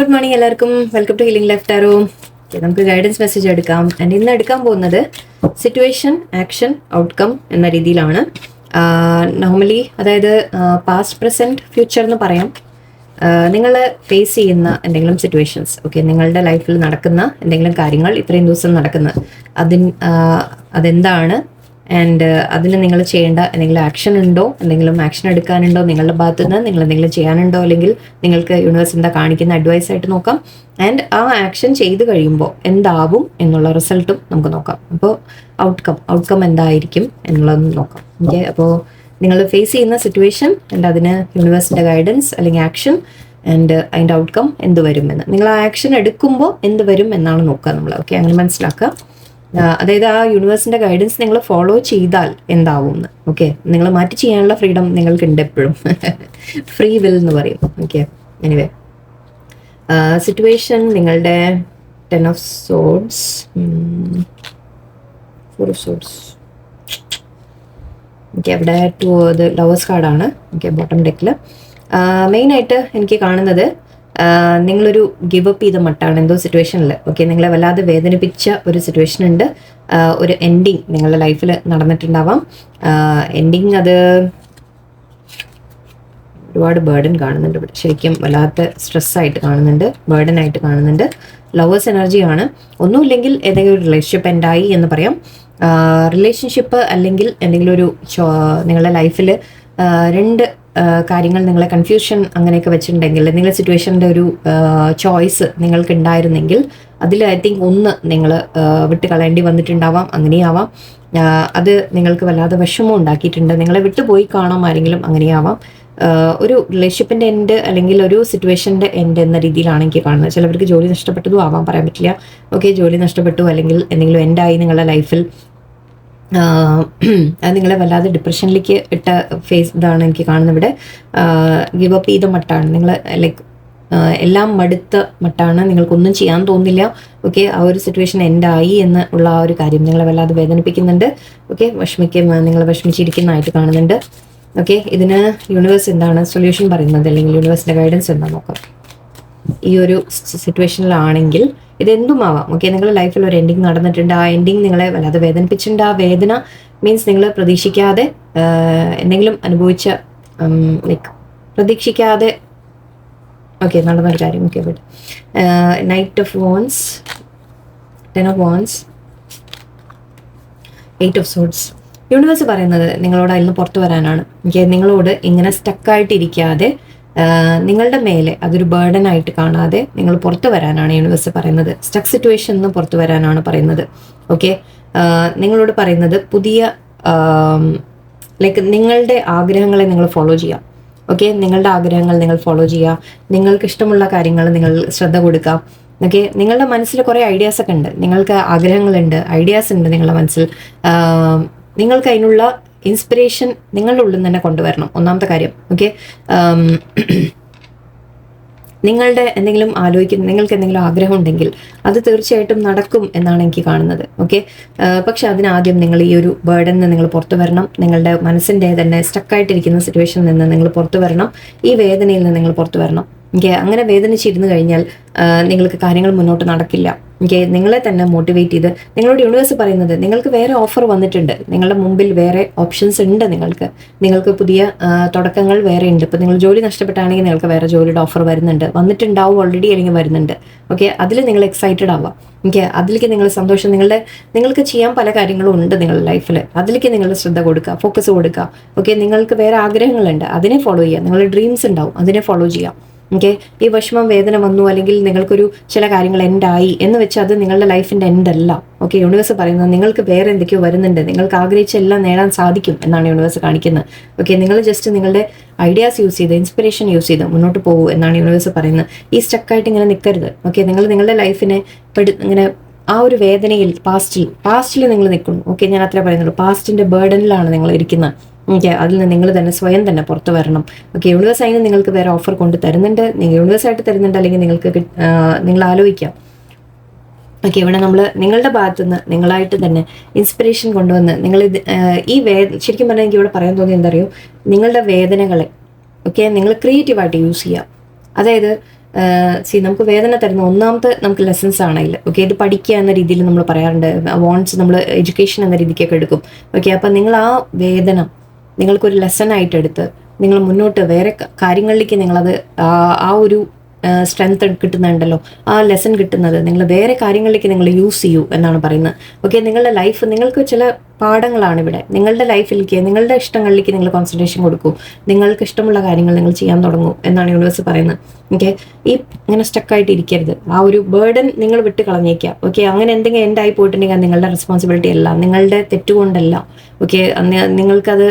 Good morning എല്ലാവർക്കും. Welcome to healing life tarot. നമുക്ക് guidance message എടുക്കാം. ആൻഡ് ഇന്ന് എടുക്കാൻ പോകുന്നത് സിറ്റുവേഷൻ, ആക്ഷൻ, ഔട്ട്കം എന്ന രീതിയിലാണ്. നോർമലി അതായത് പാസ്റ്റ്, പ്രസന്റ്, ഫ്യൂച്ചർ എന്ന് പറയാം. നിങ്ങൾ ഫേസ് ചെയ്യുന്ന എന്തെങ്കിലും സിറ്റുവേഷൻസ്, ഓക്കെ, നിങ്ങളുടെ ലൈഫിൽ നടക്കുന്ന എന്തെങ്കിലും കാര്യങ്ങൾ, ഇത്രയും ദിവസം നടക്കുന്നത് അതെന്താണ്, ആൻഡ് അതിന് നിങ്ങൾ ചെയ്യേണ്ട എന്തെങ്കിലും ആക്ഷൻ ഉണ്ടോ, എന്തെങ്കിലും ആക്ഷൻ എടുക്കാനുണ്ടോ, നിങ്ങളുടെ ഭാഗത്തു നിന്ന് നിങ്ങൾ എന്തെങ്കിലും ചെയ്യാനുണ്ടോ, അല്ലെങ്കിൽ നിങ്ങൾക്ക് യൂണിവേഴ്സ് എന്താ കാണിക്കുന്ന അഡ്വൈസ് ആയിട്ട് നോക്കാം. ആൻഡ് ആ ആക്ഷൻ ചെയ്ത് കഴിയുമ്പോൾ എന്താവും എന്നുള്ള റിസൾട്ടും നമുക്ക് നോക്കാം. അപ്പോൾ ഔട്ട്കം എന്തായിരിക്കും എന്നുള്ളതും നോക്കാം. ഓക്കെ, അപ്പോൾ നിങ്ങൾ ഫേസ് ചെയ്യുന്ന സിറ്റുവേഷൻ ആൻഡ് അതിന് യൂണിവേഴ്സിൻ്റെ ഗൈഡൻസ് അല്ലെങ്കിൽ ആക്ഷൻ ആൻഡ് അതിൻ്റെ ഔട്ട്കം എന്ത് വരുമെന്ന്, നിങ്ങൾ ആ ആക്ഷൻ എടുക്കുമ്പോൾ എന്ത് വരും എന്നാണ് നോക്കുക നമ്മൾ. ഓക്കെ, അങ്ങനെ മനസ്സിലാക്കുക. അതായത് ആ യൂണിവേഴ്സിന്റെ ഗൈഡൻസ് നിങ്ങൾ ഫോളോ ചെയ്താൽ എന്താവും എന്ന്. ഓക്കെ, നിങ്ങൾ മാറ്റി ചെയ്യാനുള്ള ഫ്രീഡം നിങ്ങൾക്കുണ്ട് എപ്പോഴും. ഫ്രീ വിൽ എന്ന് പറയും. ഓക്കെ, എനിവേ സിറ്റുവേഷൻ നിങ്ങളുടെ 10 of swords, 4 of swords. Okay, അവിടെ 2 ലവേഴ്സ് കാർഡാണ്. ഓക്കെ, ബോട്ടം ഡെക്കിൽ മെയിനായിട്ട് എനിക്ക് കാണുന്നത് നിങ്ങളൊരു ഗിവ് അപ്പ് ചെയ്ത മട്ടാണ് എന്തോ സിറ്റുവേഷനിൽ. ഓക്കെ, നിങ്ങളെ വല്ലാതെ വേദനിപ്പിച്ച ഒരു സിറ്റുവേഷൻ ഉണ്ട്. ഒരു എൻഡിങ് നിങ്ങളുടെ ലൈഫിൽ നടന്നിട്ടുണ്ടാവാം. എൻഡിങ് അത് ഒരുപാട് ബേർഡൻ കാണുന്നുണ്ട് ഇവിടെ. ശരിക്കും വല്ലാത്ത സ്ട്രെസ്സായിട്ട് കാണുന്നുണ്ട്, ബേർഡൻ ആയിട്ട് കാണുന്നുണ്ട്. ലവേഴ്സ് എനർജിയാണ്. ഒന്നുമില്ലെങ്കിൽ ഏതെങ്കിലും ഒരു റിലേഷൻഷിപ്പ് എൻഡായി എന്ന് പറയാം. റിലേഷൻഷിപ്പ് അല്ലെങ്കിൽ എന്തെങ്കിലും ഒരു നിങ്ങളുടെ ലൈഫിൽ രണ്ട് കാര്യങ്ങൾ നിങ്ങളെ കൺഫ്യൂഷൻ അങ്ങനെയൊക്കെ വെച്ചിട്ടുണ്ടെങ്കിൽ, നിങ്ങളുടെ സിറ്റുവേഷൻ്റെ ഒരു ചോയ്സ് നിങ്ങൾക്ക് ഉണ്ടായിരുന്നെങ്കിൽ അതിൽ ഐ തിങ്ക് ഒന്ന് നിങ്ങൾ വിട്ട് കളയേണ്ടി വന്നിട്ടുണ്ടാവാം. അങ്ങനെയാവാം. അത് നിങ്ങൾക്ക് വല്ലാതെ വിഷമം ഉണ്ടാക്കിയിട്ടുണ്ട്. നിങ്ങളെ വിട്ടുപോയി കാണാം ആരെങ്കിലും, അങ്ങനെയാവാം. ഒരു റിലേഷൻഷിപ്പിൻ്റെ എൻഡ് അല്ലെങ്കിൽ ഒരു സിറ്റുവേഷൻ്റെ എൻഡ് എന്ന രീതിയിലാണ് എനിക്ക് കാണുന്നത്. ചിലവർക്ക് ജോലി നഷ്ടപ്പെട്ടതും ആവാം, പറയാൻ പറ്റില്ല. ഓക്കെ, ജോലി നഷ്ടപ്പെട്ടു അല്ലെങ്കിൽ എന്തെങ്കിലും എൻഡായി നിങ്ങളുടെ ലൈഫിൽ, അത് നിങ്ങളെ വല്ലാതെ ഡിപ്രഷനിലേക്ക് ഇട്ട ഫേസ് ഇതാണ് എനിക്ക് കാണുന്നത് ഇവിടെ. ഗിവ് അപ്പ് ചെയ്ത മട്ടാണ് നിങ്ങൾ, ലൈക്ക് എല്ലാം മടുത്ത മട്ടാണ്. നിങ്ങൾക്കൊന്നും ചെയ്യാൻ തോന്നില്ല. ഓക്കെ, ആ ഒരു സിറ്റുവേഷൻ എൻഡായി എന്ന് ഉള്ള ആ ഒരു കാര്യം നിങ്ങളെ വല്ലാതെ വേദനിപ്പിക്കുന്നുണ്ട്. ഓക്കെ, നിങ്ങൾ വിഷമിച്ചിരിക്കുന്നതായിട്ട് കാണുന്നുണ്ട്. ഓക്കെ, ഇതിന് യൂണിവേഴ്സ് എന്താണ് സൊല്യൂഷൻ പറയുന്നത്, അല്ലെങ്കിൽ യൂണിവേഴ്സിൻ്റെ ഗൈഡൻസ് എന്താ നോക്കാം. ഈ ഒരു സിറ്റുവേഷനിലാണെങ്കിൽ ഇതെന്തുമാവാം. ഓക്കെ, നിങ്ങളുടെ ലൈഫിൽ ഒരു എൻഡിങ് നടന്നിട്ടുണ്ട്. ആ എൻഡിങ് നിങ്ങളെ വല്ലാതെ വേദനിപ്പിച്ചിട്ടുണ്ട്. ആ വേദന മീൻസ് നിങ്ങൾ പ്രതീക്ഷിക്കാതെ എന്തെങ്കിലും അനുഭവിച്ച, ലൈക്ക് പ്രതീക്ഷിക്കാതെ ഓക്കെ നടന്നൊരു കാര്യം. Okay, but knight of wands, 10 of wands, 8 of swords. Universe പറയുന്നത് നിങ്ങളോട് അതിൽ നിന്ന് പുറത്തു വരാനാണ്. ഓക്കെ, നിങ്ങളോട് ഇങ്ങനെ സ്റ്റക്കായിട്ടിരിക്കാതെ നിങ്ങളുടെ മേലെ അതൊരു ബേർഡൻ ആയിട്ട് കാണാതെ നിങ്ങൾ പുറത്തു വരാനാണ് യൂണിവേഴ്സ് പറയുന്നത്. സ്റ്റക്ക് സിറ്റുവേഷനിൽ നിന്ന് പുറത്തു വരാനാണ് പറയുന്നത്. ഓക്കെ, നിങ്ങളോട് പറയുന്നത് പുതിയ ലൈക്ക് നിങ്ങളുടെ ആഗ്രഹങ്ങളെ നിങ്ങൾ ഫോളോ ചെയ്യാം. ഓക്കെ, നിങ്ങളുടെ ആഗ്രഹങ്ങൾ നിങ്ങൾ ഫോളോ ചെയ്യുക. നിങ്ങൾക്ക് ഇഷ്ടമുള്ള കാര്യങ്ങൾ നിങ്ങൾ ശ്രദ്ധ കൊടുക്കാം. ഓക്കെ, നിങ്ങളുടെ മനസ്സിൽ കുറേ ഐഡിയാസ് ഒക്കെ ഉണ്ട്. നിങ്ങൾക്ക് ആഗ്രഹങ്ങളുണ്ട്, ഐഡിയാസ് ഉണ്ട് നിങ്ങളുടെ മനസ്സിൽ. നിങ്ങൾക്ക് അതിനുള്ള ഇൻസ്പിറേഷൻ നിങ്ങളുടെ ഉള്ളിൽ തന്നെ കൊണ്ടുവരണം, ഒന്നാമത്തെ കാര്യം. ഓക്കെ, നിങ്ങളുടെ എന്തെങ്കിലും നിങ്ങൾക്ക് എന്തെങ്കിലും ആഗ്രഹം ഉണ്ടെങ്കിൽ അത് തീർച്ചയായിട്ടും നടക്കും എന്നാണ് എനിക്ക് കാണുന്നത്. ഓക്കെ, പക്ഷെ അതിനാദ്യം നിങ്ങൾ ഈ ഒരു ബേർഡനിൽ നിന്ന് നിങ്ങൾ പുറത്തു വരണം. നിങ്ങളുടെ മനസ്സിൻ്റെ തന്നെ സ്റ്റക്കായിട്ടിരിക്കുന്ന സിറ്റുവേഷനിൽ നിന്ന് നിങ്ങൾ പുറത്തു വരണം. ഈ വേദനയിൽ നിന്ന് നിങ്ങൾ പുറത്തു വരണം. ഓക്കെ, അങ്ങനെ വേദനിച്ചിരുന്നു കഴിഞ്ഞാൽ നിങ്ങൾക്ക് കാര്യങ്ങൾ മുന്നോട്ട് നടക്കില്ല. ഓക്കെ, നിങ്ങളെ തന്നെ മോട്ടിവേറ്റ് ചെയ്ത് നിങ്ങളോട് യൂണിവേഴ്സ് പറയുന്നത് നിങ്ങൾക്ക് വേറെ ഓഫർ വന്നിട്ടുണ്ട്. നിങ്ങളുടെ മുമ്പിൽ വേറെ ഓപ്ഷൻസ് ഉണ്ട്. നിങ്ങൾക്ക് പുതിയ തുടക്കങ്ങൾ വേറെ ഉണ്ട്. ഇപ്പോൾ നിങ്ങൾ ജോലി നഷ്ടപ്പെട്ടാണെങ്കിൽ നിങ്ങൾക്ക് വേറെ ജോലിയുടെ ഓഫർ വന്നിട്ടുണ്ടാവും ഓൾറെഡി, അല്ലെങ്കിൽ വരുന്നുണ്ട്. ഓക്കെ, അതിൽ നിങ്ങൾ എക്സൈറ്റഡ് ആവാം. ഓക്കെ, അതിലേക്ക് നിങ്ങൾ സന്തോഷം, നിങ്ങൾക്ക് ചെയ്യാൻ പല കാര്യങ്ങളും ഉണ്ട് നിങ്ങളുടെ ലൈഫിൽ. അതിലേക്ക് നിങ്ങൾ ശ്രദ്ധ കൊടുക്കുക, ഫോക്കസ് കൊടുക്കുക. ഓക്കെ, നിങ്ങൾക്ക് വേറെ ആഗ്രഹങ്ങളുണ്ട്, അതിനെ ഫോളോ ചെയ്യുക. നിങ്ങളുടെ ഡ്രീംസ് ഉണ്ടാവും, അതിനെ ഫോളോ ചെയ്യാം. ഓക്കെ, ഈ വിഷമം, വേദന വന്നു അല്ലെങ്കിൽ നിങ്ങൾക്കൊരു ചില കാര്യങ്ങൾ എൻഡായി എന്ന് വെച്ചാൽ അത് നിങ്ങളുടെ ലൈഫിൻ്റെ എൻഡല്ല. ഓക്കെ, യൂണിവേഴ്സ് പറയുന്നത് നിങ്ങൾക്ക് വേറെ എന്തൊക്കെയോ വരുന്നുണ്ട്. നിങ്ങൾക്ക് ആഗ്രഹിച്ച എല്ലാം നേടാൻ സാധിക്കും എന്നാണ് യൂണിവേഴ്സ് കാണിക്കുന്നത്. ഓക്കെ, നിങ്ങൾ ജസ്റ്റ് നിങ്ങളുടെ ഐഡിയാസ് യൂസ് ചെയ്ത്, ഇൻസ്പിറേഷൻ യൂസ് ചെയ്ത് മുന്നോട്ട് പോകൂ എന്നാണ് യൂണിവേഴ്സ് പറയുന്നത്. ഈ സ്റ്റക്കായിട്ട് ഇങ്ങനെ നിൽക്കരുത്. ഓക്കെ, നിങ്ങളുടെ ലൈഫിനെ ഇങ്ങനെ ആ ഒരു വേദനയിൽ പാസ്റ്റിൽ നിങ്ങൾ നിൽക്കുന്നു. ഓക്കെ, ഞാൻ അത്രേ പറയുന്നുള്ളൂ. പാസ്റ്റിൻ്റെ ബേർഡനിലാണ് നിങ്ങൾ ഇരിക്കുന്നത്. ഓക്കെ, അതിൽ നിന്ന് നിങ്ങൾ തന്നെ സ്വയം തന്നെ പുറത്ത് വരണം. ഓക്കെ, യൂണിവേഴ്സ് അതിന് നിങ്ങൾക്ക് വേറെ ഓഫർ കൊണ്ട് തരുന്നുണ്ട്. യൂണിവേഴ്സായിട്ട് തരുന്നുണ്ട്, അല്ലെങ്കിൽ നിങ്ങൾ ആലോചിക്കാം. ഓക്കെ, ഇവിടെ നമ്മൾ നിങ്ങളുടെ ഭാഗത്തുനിന്ന് നിങ്ങളായിട്ട് തന്നെ ഇൻസ്പിറേഷൻ കൊണ്ടുവന്ന് നിങ്ങൾ ശരിക്കും പറഞ്ഞാൽ എനിക്ക് ഇവിടെ പറയാൻ തോന്നി എന്താ അറിയോ, നിങ്ങളുടെ വേദനകളെ ഓക്കെ നിങ്ങൾ ക്രിയേറ്റീവായിട്ട് യൂസ് ചെയ്യുക. അതായത് നമുക്ക് വേദന തരുന്ന ഒന്നാമത്തെ നമുക്ക് ലെസൺസ് ആണെങ്കിൽ ഓക്കെ, ഇത് പഠിക്കുക എന്ന രീതിയിൽ നമ്മൾ പറയാറുണ്ട്. വോൺസ് നമ്മൾ എഡ്യൂക്കേഷൻ എന്ന രീതിക്കൊക്കെ എടുക്കും. ഓക്കെ, അപ്പം നിങ്ങൾ ആ വേദന നിങ്ങൾക്കൊരു ലെസൺ ആയിട്ട് എടുത്ത് നിങ്ങൾ മുന്നോട്ട് വേറെ കാര്യങ്ങളിലേക്ക് നിങ്ങളത് ആ ഒരു സ്ട്രെങ്ത് കിട്ടുന്നുണ്ടല്ലോ, ആ ലെസൺ കിട്ടുന്നത് നിങ്ങൾ വേറെ കാര്യങ്ങളിലേക്ക് നിങ്ങൾ യൂസ് ചെയ്യൂ എന്നാണ് പറയുന്നത്. ഓക്കെ, നിങ്ങളുടെ ലൈഫ് നിങ്ങൾക്ക് ചില പാഠങ്ങളാണ് ഇവിടെ. നിങ്ങളുടെ ലൈഫിലേക്ക് നിങ്ങളുടെ ഇഷ്ടങ്ങളിലേക്ക് നിങ്ങൾ കോൺസെൻട്രേഷൻ കൊടുക്കൂ, നിങ്ങൾക്ക് ഇഷ്ടമുള്ള കാര്യങ്ങൾ നിങ്ങൾ ചെയ്യാൻ തുടങ്ങൂ എന്നാണ് യൂണിവേഴ്സ് പറയുന്നത്. ഓക്കെ, ഈ ഇങ്ങനെ സ്റ്റക്കായിട്ട് ഇരിക്കരുത്, ആ ഒരു ബേർഡൻ നിങ്ങൾ വിട്ട് കളഞ്ഞേക്കുക. ഓക്കെ, അങ്ങനെ എന്തെങ്കിലും എൻഡായി പോയിട്ടുണ്ടെങ്കിൽ നിങ്ങളുടെ റെസ്പോൺസിബിലിറ്റി അല്ല, നിങ്ങളുടെ തെറ്റുകൊണ്ടല്ല. ഓക്കെ, നിങ്ങൾക്കത്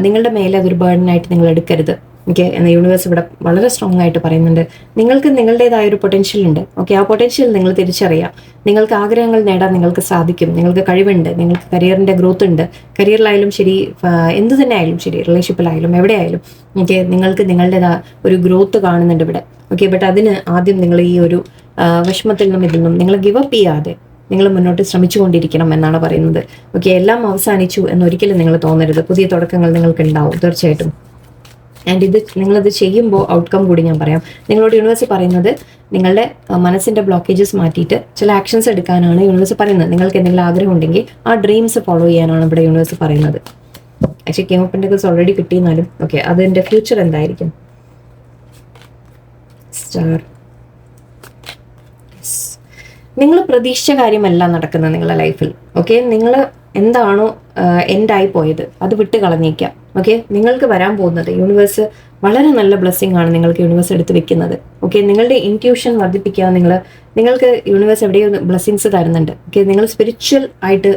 നിങ്ങളുടെ മേലെ അതൊരു ബേർഡനായിട്ട് നിങ്ങൾ എടുക്കരുത്. ഓക്കെ, എന്ന യൂണിവേഴ്സ് ഇവിടെ വളരെ സ്ട്രോങ് ആയിട്ട് പറയുന്നുണ്ട്. നിങ്ങൾക്ക് നിങ്ങളുടേതായ ഒരു പൊട്ടൻഷ്യൽ ഉണ്ട്. ഓക്കെ, ആ പൊട്ടൻഷ്യൽ നിങ്ങൾ തിരിച്ചറിയാം. നിങ്ങൾക്ക് ആഗ്രഹങ്ങൾ നേടാൻ നിങ്ങൾക്ക് സാധിക്കും. നിങ്ങൾക്ക് കഴിവുണ്ട്, നിങ്ങൾക്ക് കരിയറിന്റെ ഗ്രോത്ത് ഉണ്ട്. കരിയറിലായാലും ശരി, എന്ത് തന്നെ ആയാലും ശരി, റിലേഷൻഷിപ്പിലായാലും എവിടെയായാലും ഓക്കെ, നിങ്ങൾക്ക് നിങ്ങളുടേതായ ഒരു ഗ്രോത്ത് കാണുന്നുണ്ട് ഇവിടെ. ഓക്കെ, ബട്ട് അതിന് ആദ്യം നിങ്ങൾ ഈ ഒരു വിഷമത്തിൽ നിന്നും ഇതിൽ നിന്നും നിങ്ങൾ ഗിവ് അപ്പ് ചെയ്യാതെ നിങ്ങൾ മുന്നോട്ട് ശ്രമിച്ചുകൊണ്ടിരിക്കണം എന്നാണ് പറയുന്നത്. ഓക്കെ, എല്ലാം അവസാനിച്ചു എന്നൊരിക്കലും നിങ്ങൾ തോന്നരുത്. പുതിയ തുടക്കങ്ങൾ നിങ്ങൾക്ക് ഉണ്ടാവും തീർച്ചയായിട്ടും. ആൻഡ് നിങ്ങളത് ചെയ്യുമ്പോൾ ഔട്ട്കം കൂടി ഞാൻ പറയാം. നിങ്ങളോട് യൂണിവേഴ്സ് പറയുന്നത് നിങ്ങളുടെ മനസ്സിന്റെ ബ്ലോക്കേജസ് മാറ്റിയിട്ട് ചില ആക്ഷൻസ് എടുക്കാനാണ് യൂണിവേഴ്സ് പറയുന്നത്. നിങ്ങൾക്ക് എന്തെങ്കിലും ആഗ്രഹം ഉണ്ടെങ്കിൽ ആ ഡ്രീംസ് ഫോളോ ചെയ്യാനാണ് ഇവിടെ യൂണിവേഴ്സ് പറയുന്നത്. Actually King of Pentacles already കിട്ടിയെന്നാലും ഓക്കെ, അതിന്റെ ഫ്യൂച്ചർ എന്തായിരിക്കും? സ്റ്റാർ. നിങ്ങൾ പ്രതീക്ഷിച്ച കാര്യമല്ല നടക്കുന്നത് നിങ്ങളുടെ ലൈഫിൽ. ഓക്കെ, നിങ്ങൾ എന്താണോ എൻഡായി പോയത് അത് വിട്ട് കളഞ്ഞേക്കാം. ഓക്കെ, നിങ്ങൾക്ക് വരാൻ പോകുന്നത് യൂണിവേഴ്സ് വളരെ നല്ല ബ്ലെസ്സിങ് ആണ് നിങ്ങൾക്ക് യൂണിവേഴ്സ് എടുത്ത് വെക്കുന്നത്. ഓക്കെ, നിങ്ങളുടെ ഇൻറ്റ്യൂഷൻ വർദ്ധിപ്പിക്കുക. നിങ്ങൾക്ക് യൂണിവേഴ്സ് എവിടെയോ ബ്ലെസ്സിങ്സ് തരുന്നുണ്ട്. ഓക്കെ, നിങ്ങൾ സ്പിരിച്വൽ ആയിട്ട്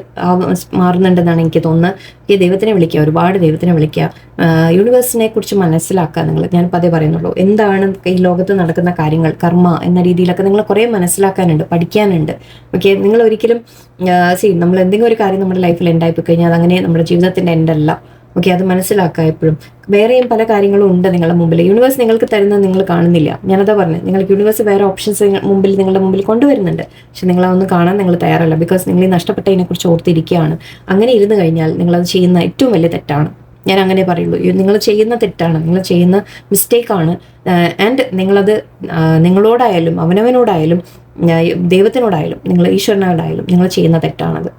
മാറുന്നുണ്ടെന്നാണ് എനിക്ക് തോന്നുന്നത്. ഓക്കെ, ദൈവത്തിനെ വിളിക്കുക, ഒരുപാട് ദൈവത്തിനെ വിളിക്കുക, യൂണിവേഴ്സിനെ കുറിച്ച് മനസ്സിലാക്കുക. ഞാൻ പതേ പറയുന്നുള്ളൂ, എന്താണ് ഈ ലോകത്ത് നടക്കുന്ന കാര്യങ്ങൾ, കർമ്മ എന്ന രീതിയിലൊക്കെ നിങ്ങൾ കുറേ മനസ്സിലാക്കാനുണ്ട്, പഠിക്കാനുണ്ട്. ഓക്കെ, നിങ്ങൾ ഒരിക്കലും നമ്മൾ എന്തെങ്കിലും ഒരു കാര്യം നമ്മുടെ ലൈഫിൽ എൻഡായിപ്പോയി കഴിഞ്ഞാൽ അതങ്ങനെ നമ്മുടെ ജീവിതത്തിന്റെ എൻഡല്ല. ഓക്കെ, അത് മനസ്സിലാക്കുക. എപ്പോഴും വേറെയും പല കാര്യങ്ങളും ഉണ്ട് നിങ്ങളുടെ മുമ്പിൽ. യൂണിവേഴ്സ് നിങ്ങൾക്ക് തരുന്നത് നിങ്ങൾ കാണുന്നില്ല. ഞാനതാ പറഞ്ഞത്, നിങ്ങൾക്ക് യൂണിവേഴ്സ് വേറെ ഓപ്ഷൻസ് നിങ്ങളുടെ മുമ്പിൽ കൊണ്ടുവരുന്നുണ്ട്. പക്ഷെ നിങ്ങളതൊന്നും കാണാൻ നിങ്ങൾ തയ്യാറല്ല. ബിക്കോസ് നിങ്ങൾ ഈ നഷ്ടപ്പെട്ടതിനെ കുറിച്ച് ഓർത്തിരിക്കുകയാണ്. അങ്ങനെ ഇരുന്ന് കഴിഞ്ഞാൽ നിങ്ങളത് ചെയ്യുന്ന ഏറ്റവും വലിയ തെറ്റാണ്. ഞാൻ അങ്ങനെ പറയുള്ളൂ. നിങ്ങൾ ചെയ്യുന്ന തെറ്റാണ്, നിങ്ങൾ ചെയ്യുന്ന മിസ്റ്റേക്കാണ്. ആൻഡ് നിങ്ങളത് നിങ്ങളോടായാലും അവനവനോടായാലും ദൈവത്തിനോടായാലും നിങ്ങൾ ഈശ്വരനോടായാലും നിങ്ങൾ ചെയ്യുന്ന തെറ്റാണത്.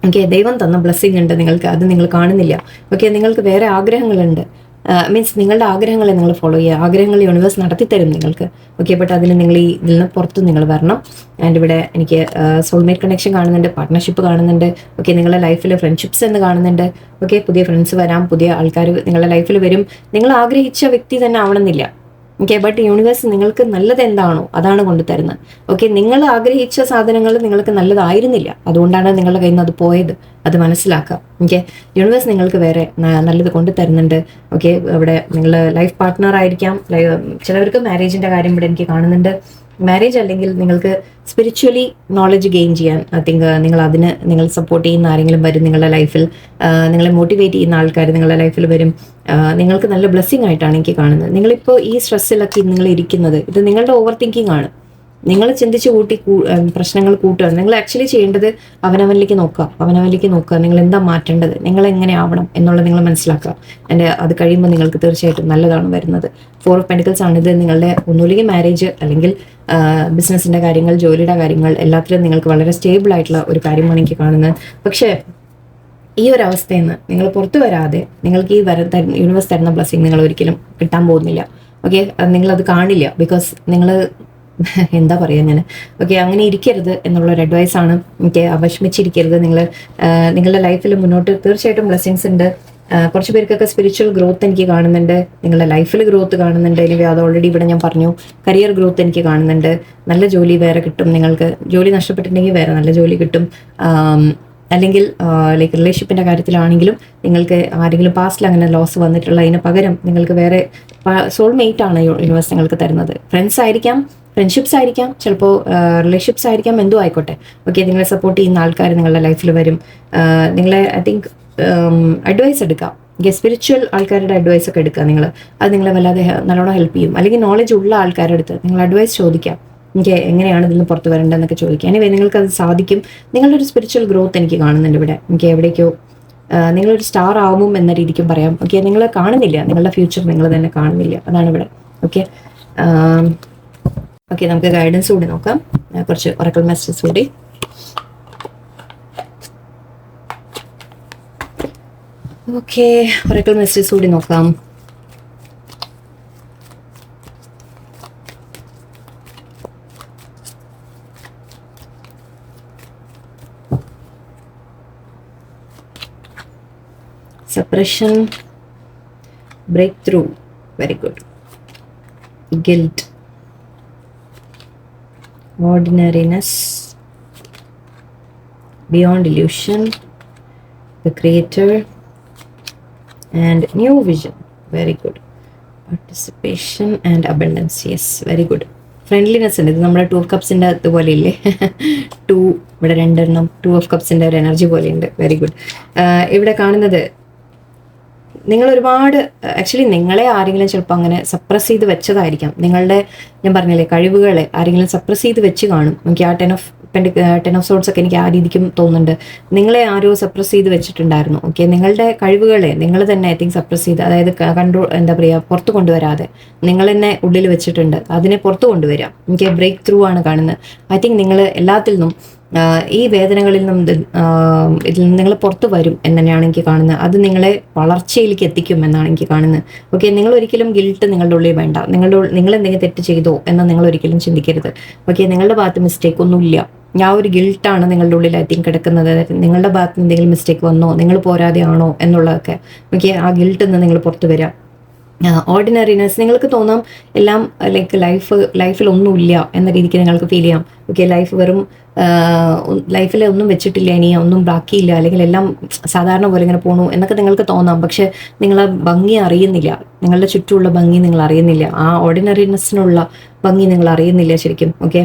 ഓക്കെ, ദൈവം തന്ന ബ്ലെസ്സിങ് ഉണ്ട് നിങ്ങൾക്ക്, അത് നിങ്ങൾ കാണുന്നില്ല. ഓക്കെ, നിങ്ങൾക്ക് വേറെ ആഗ്രഹങ്ങളുണ്ട്. മീൻസ് നിങ്ങളുടെ ആഗ്രഹങ്ങളെ നിങ്ങൾ ഫോളോ ചെയ്യുക. ആഗ്രഹങ്ങൾ യൂണിവേഴ്സ് നടത്തിത്തരും നിങ്ങൾക്ക്. ഓക്കെ, ബട്ട് അതിന് നിങ്ങൾ ഇതിൽ നിന്ന് പുറത്ത് നിങ്ങൾ വരണം. ആൻഡ് ഇവിടെ എനിക്ക് സോൾമേറ്റ് കണക്ഷൻ കാണുന്നുണ്ട്, പാർട്ട്ണർഷിപ്പ് കാണുന്നുണ്ട്. ഓക്കെ, നിങ്ങളുടെ ലൈഫിൽ ഫ്രണ്ട്ഷിപ്സ് എന്ന് കാണുന്നുണ്ട്. ഓക്കെ, പുതിയ ഫ്രണ്ട്സ് വരാം, പുതിയ ആൾക്കാർ നിങ്ങളുടെ ലൈഫിൽ വരും. നിങ്ങൾ ആഗ്രഹിച്ച വ്യക്തി തന്നെ ആവണമെന്നില്ല. ഓക്കെ, ബട്ട് യൂണിവേഴ്സ് നിങ്ങൾക്ക് നല്ലത് എന്താണോ അതാണ് കൊണ്ടുതരുന്നത്. ഓക്കെ, നിങ്ങൾ ആഗ്രഹിച്ച സാധനങ്ങൾ നിങ്ങൾക്ക് നല്ലതായിരുന്നില്ല, അതുകൊണ്ടാണ് നിങ്ങളുടെ കയ്യിൽ നിന്ന് അത് പോയത്. അത് മനസ്സിലാക്കുക. ഓക്കെ, യൂണിവേഴ്സ് നിങ്ങൾക്ക് വേറെ നല്ലത് കൊണ്ടുതരുന്നുണ്ട്. ഓക്കെ, ഇവിടെ നിങ്ങൾ ലൈഫ് പാർട്ട്ണർ ആയിരിക്കാം, ചിലവർക്ക് മാരേജിന്റെ കാര്യം ഇവിടെ എനിക്ക് കാണുന്നുണ്ട്. മാരേജ് അല്ലെങ്കിൽ നിങ്ങൾക്ക് സ്പിരിച്വലി നോളജ് ഗെയിൻ ചെയ്യാൻ ഐ തിങ്ക് നിങ്ങൾ സപ്പോർട്ട് ചെയ്യുന്ന ആരെങ്കിലും വരും നിങ്ങളുടെ ലൈഫിൽ. നിങ്ങളെ മോട്ടിവേറ്റ് ചെയ്യുന്ന ആൾക്കാർ നിങ്ങളുടെ ലൈഫിൽ വരും. നിങ്ങൾക്ക് നല്ല ബ്ലെസ്സിങ് ആയിട്ടാണ് എനിക്ക് കാണുന്നത്. നിങ്ങളിപ്പോൾ ഈ സ്ട്രെസ്സിലൊക്കെ നിങ്ങൾ ഇരിക്കുന്നത് ഇത് നിങ്ങളുടെ ഓവർ തിങ്കിങ് ആണ്. നിങ്ങൾ ചിന്തിച്ച് കൂട്ടി പ്രശ്നങ്ങൾ കൂട്ടുക. നിങ്ങൾ ആക്ച്വലി ചെയ്യേണ്ടത് അവനവനിലേക്ക് നോക്കുക. നിങ്ങൾ എന്താ മാറ്റേണ്ടത്, നിങ്ങൾ എങ്ങനെ ആവണം എന്നുള്ളത് നിങ്ങൾ മനസ്സിലാക്കുക. അത് കഴിയുമ്പോൾ നിങ്ങൾക്ക് തീർച്ചയായിട്ടും നല്ലതാണ് വരുന്നത്. 4 ഓഫ് പെന്റിക്കിൾസ് ആണിത്. നിങ്ങളുടെ ഒന്നുമില്ലെങ്കിൽ മാരേജ് അല്ലെങ്കിൽ ബിസിനസിന്റെ കാര്യങ്ങൾ, ജോലിയുടെ കാര്യങ്ങൾ, എല്ലാത്തിലും നിങ്ങൾക്ക് വളരെ സ്റ്റേബിൾ ആയിട്ടുള്ള ഒരു കാര്യമാണ് എനിക്ക് കാണുന്നത്. പക്ഷേ ഈ ഒരു അവസ്ഥയിൽ നിന്ന് നിങ്ങൾ പുറത്തു വരാതെ നിങ്ങൾക്ക് ഈ യൂണിവേഴ്സ് തരുന്ന ബ്ലെസ്സിങ് നിങ്ങൾ ഒരിക്കലും കിട്ടാൻ പോകുന്നില്ല. ഓക്കെ, നിങ്ങളത് കാണില്ല. ബിക്കോസ് നിങ്ങൾ എന്താ പറയുക ഞാൻ. ഓക്കെ, അങ്ങനെ ഇരിക്കരുത് എന്നുള്ളൊരു അഡ്വൈസാണ്. ഓക്കെ, വിഷമിച്ചിരിക്കരുത്. നിങ്ങളുടെ ലൈഫിൽ മുന്നോട്ട് തീർച്ചയായിട്ടും ബ്ലെസ്സിങ്സ് ഉണ്ട്. കുറച്ച് പേർക്കൊക്കെ സ്പിരിച്വൽ ഗ്രോത്ത് എനിക്ക് കാണുന്നുണ്ട്. നിങ്ങളുടെ ലൈഫിൽ ഗ്രോത്ത് കാണുന്നുണ്ട്. ഇനി അത് ഓൾറെഡി ഇവിടെ ഞാൻ പറഞ്ഞു. കരിയർ ഗ്രോത്ത് എനിക്ക് കാണുന്നുണ്ട്. നല്ല ജോലി വേറെ കിട്ടും. നിങ്ങൾക്ക് ജോലി നഷ്ടപ്പെട്ടിട്ടുണ്ടെങ്കിൽ വേറെ നല്ല ജോലി കിട്ടും. അല്ലെങ്കിൽ ലൈക്ക് റിലേഷൻഷിപ്പിൻ്റെ കാര്യത്തിലാണെങ്കിലും നിങ്ങൾക്ക് ആരെങ്കിലും പാസ്റ്റിൽ അങ്ങനെ ലോസ് വന്നിട്ടുള്ള അതിന് പകരം നിങ്ങൾക്ക് വേറെ സോൾമേറ്റ് ആണ് യൂണിവേഴ്സ് നിങ്ങൾക്ക് തരുന്നത്. ഫ്രണ്ട്ഷിപ്സ് ആയിരിക്കാം, ചിലപ്പോൾ റിലേഷൻഷിപ്സ് ആയിരിക്കാം, എന്തോ ആയിക്കോട്ടെ. ഓക്കെ, നിങ്ങളെ സപ്പോർട്ട് ചെയ്യുന്ന ആൾക്കാർ നിങ്ങളുടെ ലൈഫിൽ വരും. നിങ്ങളെ ഐ തിങ്ക് അഡ്വൈസ് എടുക്കാം. സ്പിരിച്വൽ ആൾക്കാരുടെ അഡ്വൈസ് ഒക്കെ എടുക്കുക. അത് നിങ്ങളെ വല്ലാതെ നല്ലോണം ഹെൽപ്പ് ചെയ്യും. അല്ലെങ്കിൽ നോളജ് ഉള്ള ആൾക്കാരുടെ അടുത്ത് നിങ്ങൾ അഡ്വൈസ് ചോദിക്കാം. എനിക്ക് എങ്ങനെയാണ് ഇതിൽ നിന്ന് പുറത്ത് വരേണ്ടതെന്നൊക്കെ ചോദിക്കാം. എനിവേ നിങ്ങൾക്കത് സാധിക്കും. നിങ്ങളുടെ ഒരു സ്പിരിച്വൽ ഗ്രോത്ത് എനിക്ക് കാണുന്നുണ്ട് ഇവിടെ. എനിക്ക് എവിടേക്കോ നിങ്ങളൊരു സ്റ്റാർ ആവും എന്ന രീതിക്കും പറയാം. ഓക്കെ, നിങ്ങൾ കാണുന്നില്ല, നിങ്ങളുടെ ഫ്യൂച്ചർ നിങ്ങൾ തന്നെ കാണുന്നില്ല, അതാണ് ഇവിടെ. ഓക്കെ, ഓക്കെ, നമുക്ക് ഗൈഡൻസ് കൂടി നോക്കാം. കുറച്ച് ഒറക്കിൾ മെസ്സേജസ് കൂടി. ഓക്കെ, ഒറക്കിൾ മെസ്സേജസ് കൂടി നോക്കാം. Suppression, breakthrough, very good. Guilt, ordinariness, beyond illusion, the creator, and new vision, very good. Participation and abundance, yes, very good. Friendliness ഉണ്ട്. ഇത് നമ്മുടെ 2 of കപ്സിൻ്റെ അതുപോലെ ഇല്ലേ, 2 ഇവിടെ 2 എണ്ണം 2 of കപ്സിൻ്റെ ഒരു എനർജി പോലെയുണ്ട്. Very good. ഇവിടെ കാണുന്നത് നിങ്ങൾ ഒരുപാട് ആക്ച്വലി നിങ്ങളെ ആരെങ്കിലും ചിലപ്പോൾ അങ്ങനെ സപ്രസ് ചെയ്ത് വെച്ചതായിരിക്കാം. നിങ്ങളുടെ ഞാൻ പറഞ്ഞില്ലേ കഴിവുകളെ ആരെങ്കിലും സപ്രസ് ചെയ്ത് വെച്ച് കാണും. എനിക്ക് ആ 10 of സോഡ്സ് ഒക്കെ എനിക്ക് ആ രീതിക്കും തോന്നുന്നുണ്ട്. നിങ്ങളെ ആരോ സപ്രസ് ചെയ്ത് വെച്ചിട്ടുണ്ടായിരുന്നു. ഓക്കെ, നിങ്ങളുടെ കഴിവുകളെ നിങ്ങൾ തന്നെ ഐ തിങ്ക് സപ്രസ് ചെയ്ത്, അതായത് കൺട്രോൾ എന്താ പറയുക, പുറത്ത് കൊണ്ടുവരാതെ നിങ്ങൾ തന്നെ ഉള്ളിൽ വെച്ചിട്ടുണ്ട്. അതിനെ പുറത്ത് കൊണ്ടുവരാം. എനിക്ക് ബ്രേക്ക് ത്രൂ ആണ് കാണുന്നത്. ഐ തിങ്ക് നിങ്ങൾ എല്ലാത്തിൽ നിന്നും ഈ വേദനകളിൽ നിന്നും ഇതിൽ നിന്ന് നിങ്ങൾ പുറത്ത് വരും എന്ന് തന്നെയാണ് എനിക്ക് കാണുന്നത്. അത് നിങ്ങളെ വളർച്ചയിലേക്ക് എത്തിക്കും എന്നാണ് എനിക്ക് കാണുന്നത്. ഓക്കെ, നിങ്ങൾ ഒരിക്കലും ഗിൽട്ട് നിങ്ങളുടെ ഉള്ളിൽ വേണ്ട. നിങ്ങൾ എന്തെങ്കിലും തെറ്റ് ചെയ്തോ എന്ന് നിങ്ങൾ ഒരിക്കലും ചിന്തിക്കരുത്. ഓക്കെ, നിങ്ങളുടെ ഭാഗത്ത് മിസ്റ്റേക്ക് ഒന്നുമില്ല. ആ ഒരു ഗിൽട്ടാണ് നിങ്ങളുടെ ഉള്ളിൽ ഐ തിങ്ക് കിടക്കുന്നത്. നിങ്ങളുടെ ഭാഗത്ത് എന്തെങ്കിലും മിസ്റ്റേക്ക് വന്നോ, നിങ്ങൾ പോരാതെ ആണോ എന്നുള്ളതൊക്കെ. ഓക്കെ, ആ ഗിൽട്ടിൽ നിന്ന് നിങ്ങൾ പുറത്ത് വരാം. ഓർഡിനറിനെസ്, നിങ്ങൾക്ക് തോന്നാം എല്ലാം ലൈക്ക് ലൈഫിൽ ഒന്നുമില്ല എന്ന രീതിക്ക് നിങ്ങൾക്ക് ഫീൽ ചെയ്യാം. ഓക്കെ, ലൈഫ് വെറും ലൈഫിൽ ഒന്നും വെച്ചിട്ടില്ല, ഇനി ഒന്നും ബാക്കിയില്ല, അല്ലെങ്കിൽ എല്ലാം സാധാരണ പോലെ ഇങ്ങനെ പോണു എന്നൊക്കെ നിങ്ങൾക്ക് തോന്നാം. പക്ഷെ നിങ്ങൾ ആ ഭംഗി അറിയുന്നില്ല. നിങ്ങളുടെ ചുറ്റുമുള്ള ഭംഗി നിങ്ങൾ അറിയുന്നില്ല. ആ ഓർഡിനറിനെസ്സിനുള്ള ഭംഗി നിങ്ങൾ അറിയുന്നില്ല ശരിക്കും. ഓക്കെ,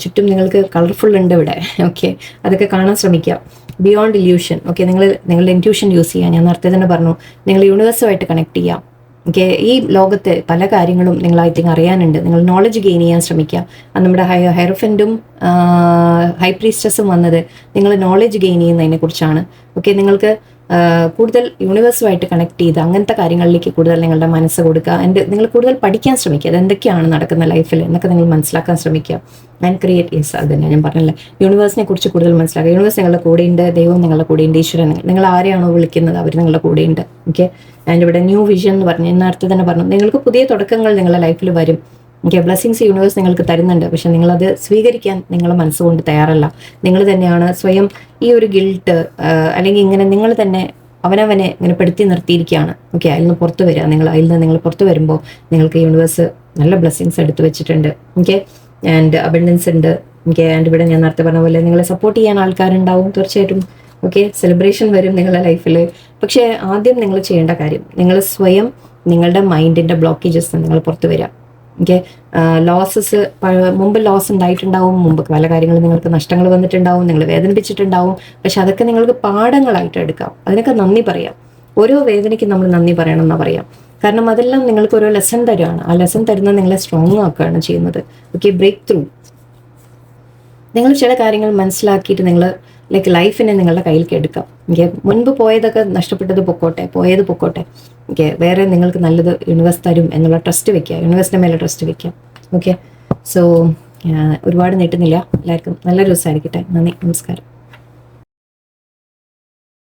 ചുറ്റും നിങ്ങൾക്ക് കളർഫുൾ ഉണ്ട് ഇവിടെ. ഓക്കെ, അതൊക്കെ കാണാൻ ശ്രമിക്കുക. Beyond illusion. ഓക്കെ, നിങ്ങളുടെ ഇൻറ്റ്യൂഷൻ യൂസ് ചെയ്യുക. ഞാൻ നേരത്തെ തന്നെ പറഞ്ഞു, നിങ്ങൾ യൂണിവേഴ്സുമായിട്ട് കണക്ട് ചെയ്യാം. ഓക്കെ, ഈ ലോകത്തെ പല കാര്യങ്ങളും നിങ്ങൾ ഐ തിങ്ക് അറിയാനുണ്ട്. നിങ്ങൾ നോളജ് ഗെയിൻ ചെയ്യാൻ ശ്രമിക്കുക. അത് നമ്മുടെ ഹൈറോഫൻറ്റും ഹൈ പ്രീസ്റ്റസും വന്നത് നിങ്ങൾ നോളജ് ഗെയിൻ ചെയ്യുന്നതിനെ കുറിച്ചാണ്. ഓക്കെ, നിങ്ങൾക്ക് കൂടുതൽ യൂണിവേഴ്സുമായിട്ട് കണക്ട് ചെയ്ത് അങ്ങനത്തെ കാര്യങ്ങളിലേക്ക് കൂടുതൽ നിങ്ങളുടെ മനസ്സ് കൊടുക്കുക. നിങ്ങൾ കൂടുതൽ പഠിക്കാൻ ശ്രമിക്കുക. അത് എന്തൊക്കെയാണ് നടക്കുന്ന ലൈഫിൽ എന്നൊക്കെ നിങ്ങൾ മനസ്സിലാക്കാൻ ശ്രമിക്കുക. ആൻഡ് ക്രിയേറ്റ്, യെസ്, അത് തന്നെ ഞാൻ പറഞ്ഞില്ലേ, യൂണിവേഴ്സിനെ കുറിച്ച് കൂടുതൽ മനസ്സിലാക്കുക. യൂണിവേഴ്സ് നിങ്ങളുടെ കൂടെയുണ്ട്, ദൈവം നിങ്ങളുടെ കൂടെയുണ്ട്, ഈശ്വരൻ നിങ്ങൾ ആരെയാണോ വിളിക്കുന്നത് അവർ നിങ്ങളുടെ കൂടെയുണ്ട്. ഓക്കെ, ആൻഡ് ഇവിടെ ന്യൂ വിഷൻ എന്ന് പറഞ്ഞു, നേരത്തെ തന്നെ പറഞ്ഞു, നിങ്ങൾക്ക് പുതിയ തുടക്കങ്ങൾ നിങ്ങളുടെ ലൈഫിൽ വരും. ഓക്കെ, ബ്ലെസ്സിങ്സ് യൂണിവേഴ്സ് നിങ്ങൾക്ക് തരുന്നുണ്ട്. പക്ഷെ നിങ്ങളത് സ്വീകരിക്കാൻ നിങ്ങളെ മനസ്സുകൊണ്ട് തയ്യാറല്ല. നിങ്ങൾ തന്നെയാണ് സ്വയം ഈ ഒരു ഗിൽട്ട് അല്ലെങ്കിൽ ഇങ്ങനെ നിങ്ങൾ തന്നെ അവനവനെ ഇങ്ങനെ പെടുത്തി നിർത്തിയിരിക്കുകയാണ്. ഓക്കെ, അതിൽ നിന്ന് പുറത്ത് വരിക. അതിൽ നിന്ന് നിങ്ങൾ പുറത്ത് വരുമ്പോൾ നിങ്ങൾക്ക് യൂണിവേഴ്സ് നല്ല ബ്ലെസ്സിങ്സ് എടുത്ത് വെച്ചിട്ടുണ്ട്. ഓക്കെ, ആൻഡ് അബണ്ടൻസ് ഉണ്ട്. ഓക്കെ, ആൻഡ് ഇവിടെ ഞാൻ നേരത്തെ പറഞ്ഞ പോലെ നിങ്ങളെ സപ്പോർട്ട് ചെയ്യാൻ ആൾക്കാരുണ്ടാവും തീർച്ചയായിട്ടും. ഓക്കെ, സെലിബ്രേഷൻ വരും നിങ്ങളുടെ ലൈഫിൽ. പക്ഷേ ആദ്യം നിങ്ങൾ ചെയ്യേണ്ട കാര്യം, നിങ്ങൾ സ്വയം നിങ്ങളുടെ മൈൻഡിൻ്റെ ബ്ലോക്കേജസ് നിങ്ങൾ പുറത്ത് വരിക. ഓക്കെ, ലോസസ് മുമ്പ് ലോസ് ഉണ്ടായിട്ടുണ്ടാവും, മുമ്പ് പല കാര്യങ്ങളും നിങ്ങൾക്ക് നഷ്ടങ്ങൾ വന്നിട്ടുണ്ടാവും, നിങ്ങൾ വേദനിപ്പിച്ചിട്ടുണ്ടാവും. പക്ഷെ അതൊക്കെ നിങ്ങൾക്ക് പാഠങ്ങളായിട്ട് എടുക്കാം. അതിനൊക്കെ നന്ദി പറയാം. ഓരോ വേദനയ്ക്ക് നമ്മൾ നന്ദി പറയണം എന്നാ പറയാം. കാരണം അതെല്ലാം നിങ്ങൾക്ക് ഓരോ ലെസൺ തരുവാണ്. ആ ലെസൺ തരുന്നത് നിങ്ങളെ സ്ട്രോങ് ആക്കുകയാണ് ചെയ്യുന്നത്. Okay, breakthrough. നിങ്ങൾ ചില കാര്യങ്ങൾ മനസ്സിലാക്കിയിട്ട് നിങ്ങൾ ലൈക്ക് ലൈഫിനെ നിങ്ങളുടെ കയ്യിലേക്ക് എടുക്കാം. ഓക്കെ, മുൻപ് പോയതൊക്കെ നഷ്ടപ്പെട്ടത് പോയത് പൊക്കോട്ടെ. ഓക്കെ, വേറെ നിങ്ങൾക്ക് നല്ലത് യൂണിവേഴ്സ് തരും എന്നുള്ള ട്രസ്റ്റ് വെക്കുക. യൂണിവേഴ്സിൻ്റെ മേലെ ട്രസ്റ്റ് വെക്കുക. ഓക്കെ, സോ ഒരുപാട് നീട്ടുന്നില്ല. എല്ലാവർക്കും നല്ലൊരു ദിവസമായിരിക്കട്ടെ. നന്ദി, നമസ്കാരം.